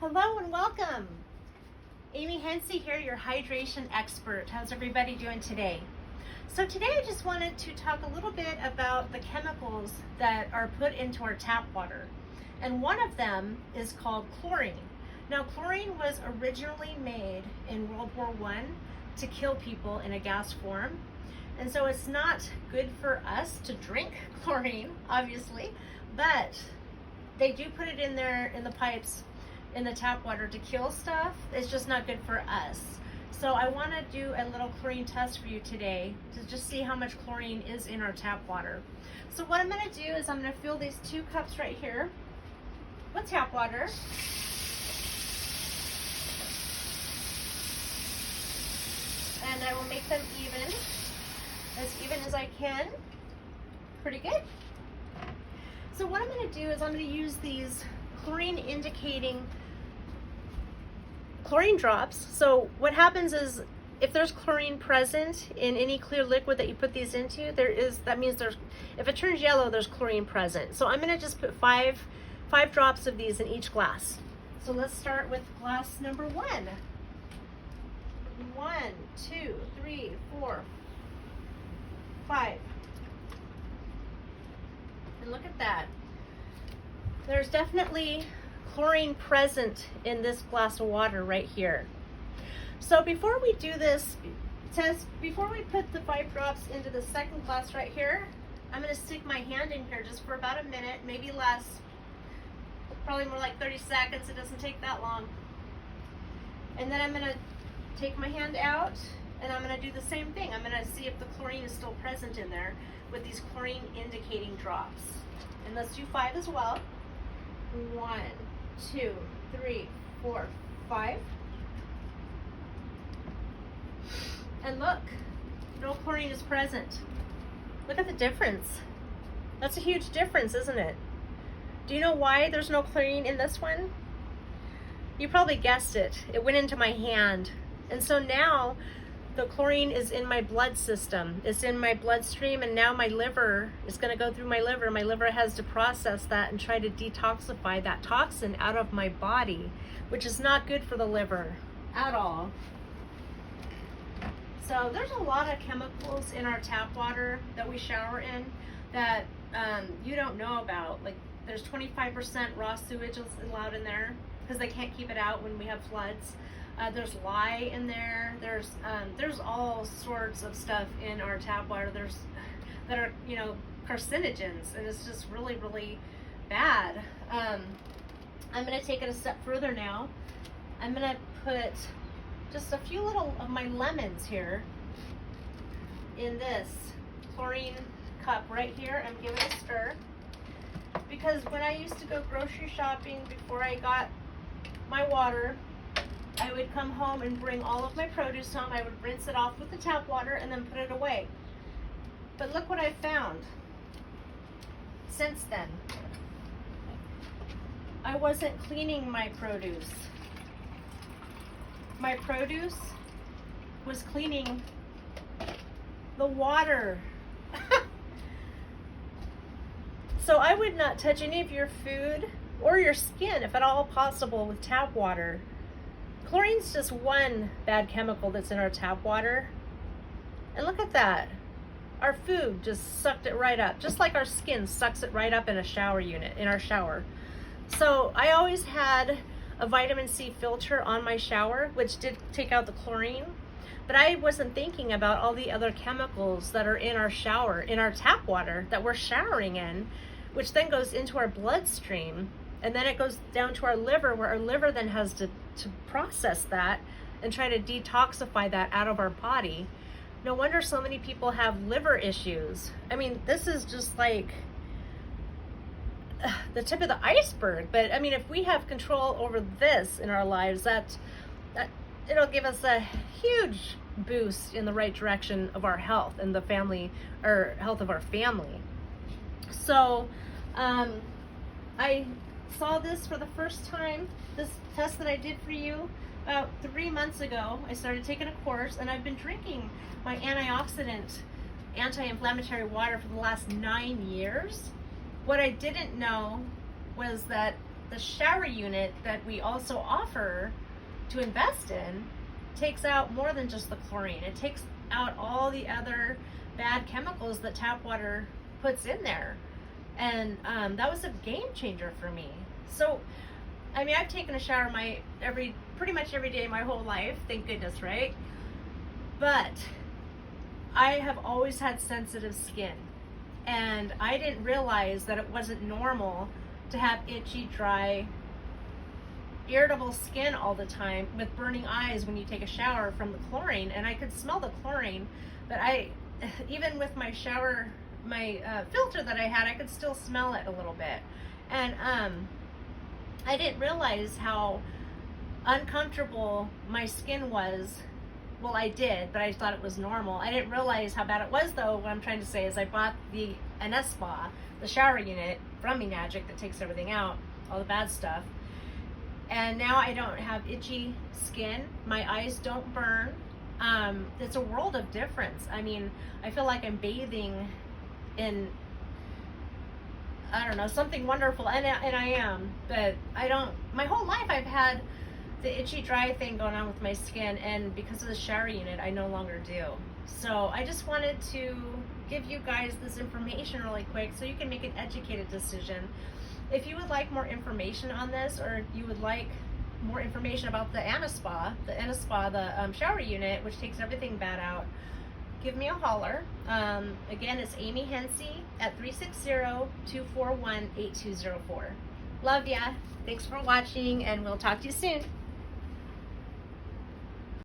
Hello and welcome. Amy Hensey here, your hydration expert. How's everybody doing today? So today I just wanted to talk a little bit about the chemicals that are put into our tap water. And one of them is called chlorine. Now chlorine was originally made in World War I to kill people in a gas form. And so it's not good for us to drink chlorine, obviously, but they do put it in there in the pipes in the tap water to kill stuff. It's just not good for us. So I want to do a little chlorine test for you today to just see how much chlorine is in our tap water. So what I'm going to do is I'm going to fill these 2 cups right here with tap water. And I will make them even as I can. Pretty good. So what I'm going to do is I'm going to use these chlorine indicating chlorine drops. So what happens is if there's chlorine present in any clear liquid that you put these into, that means if it turns yellow, there's chlorine present. So I'm going to just put five drops of these in each glass. So let's start with glass number 1. 1, 2, 3, 4, 5. And look at that. There's definitely chlorine present in this glass of water right here. So before we do this test, before we put the 5 drops into the second glass right here, I'm going to stick my hand in here just for about a minute, maybe less, probably more like 30 seconds. It doesn't take that long. And then I'm going to take my hand out and I'm going to do the same thing. I'm going to see if the chlorine is still present in there with these chlorine indicating drops. And let's do 5 as well. 1, 2, 3, 4, 5. And look, no chlorine is present. Look at the difference. That's a huge difference, isn't it? Do you know why there's no chlorine in this one? You probably guessed it. It went into my hand. And so now the chlorine is in my blood system. It's in my bloodstream, and now my liver is going to go through my liver. My liver has to process that and try to detoxify that toxin out of my body, which is not good for the liver at all. So there's a lot of chemicals in our tap water that we shower in that you don't know about. Like there's 25% raw sewage allowed in there because they can't keep it out when we have floods. There's lye in there. There's all sorts of stuff in our tap water. That are carcinogens, and it's just really, really bad. I'm going to take it a step further now. I'm going to put just a few little of my lemons here in this chlorine cup right here. I'm giving it a stir because when I used to go grocery shopping before I got my water, I would come home and bring all of my produce home. I would rinse it off with the tap water and then put it away. But look what I found since then. I wasn't cleaning my produce. My produce was cleaning the water. So I would not touch any of your food or your skin, if at all possible, with tap water. Chlorine's just one bad chemical that's in our tap water. And look at that. Our food just sucked it right up, just like our skin sucks it right up in a shower unit, in our shower. So I always had a vitamin C filter on my shower, which did take out the chlorine. But I wasn't thinking about all the other chemicals that are in our shower, in our tap water that we're showering in, which then goes into our bloodstream. And then it goes down to our liver, where our liver then has to process that and try to detoxify that out of our body. No wonder so many people have liver issues. I mean, this is just like the tip of the iceberg. But I mean, if we have control over this in our lives, that it'll give us a huge boost in the right direction of our health and the family, or health of our family. So I saw this for the first time, this test that I did for you about 3 months ago. I started taking a course, and I've been drinking my antioxidant, anti-inflammatory water for the last 9 years. What I didn't know was that the shower unit that we also offer to invest in takes out more than just the chlorine. It takes out all the other bad chemicals that tap water puts in there. And that was a game changer for me. So, I mean, I've taken a shower pretty much every day my whole life, thank goodness, right? But I have always had sensitive skin, and I didn't realize that it wasn't normal to have itchy, dry, irritable skin all the time with burning eyes when you take a shower from the chlorine. And I could smell the chlorine, but even with my shower, my filter that I had, I could still smell it a little bit. And I didn't realize how uncomfortable my skin was. Well, I did, but I thought it was normal. I didn't realize how bad it was, though. What I'm trying to say is I bought the anespa, the shower unit from Magic that takes everything out, all the bad stuff. And now I don't have itchy skin. My eyes don't burn. It's a world of difference. I mean, I feel like I'm bathing in, I don't know, something wonderful. And I am, but I don't, my whole life I've had the itchy, dry thing going on with my skin, and because of the shower unit, I no longer do. So I just wanted to give you guys this information really quick so you can make an educated decision. If you would like more information on this, or you would like more information about the anespa, the shower unit, which takes everything bad out, give me a holler. Again, it's Amy Hensey at 360-241-8204. Love ya. Thanks for watching, and we'll talk to you soon.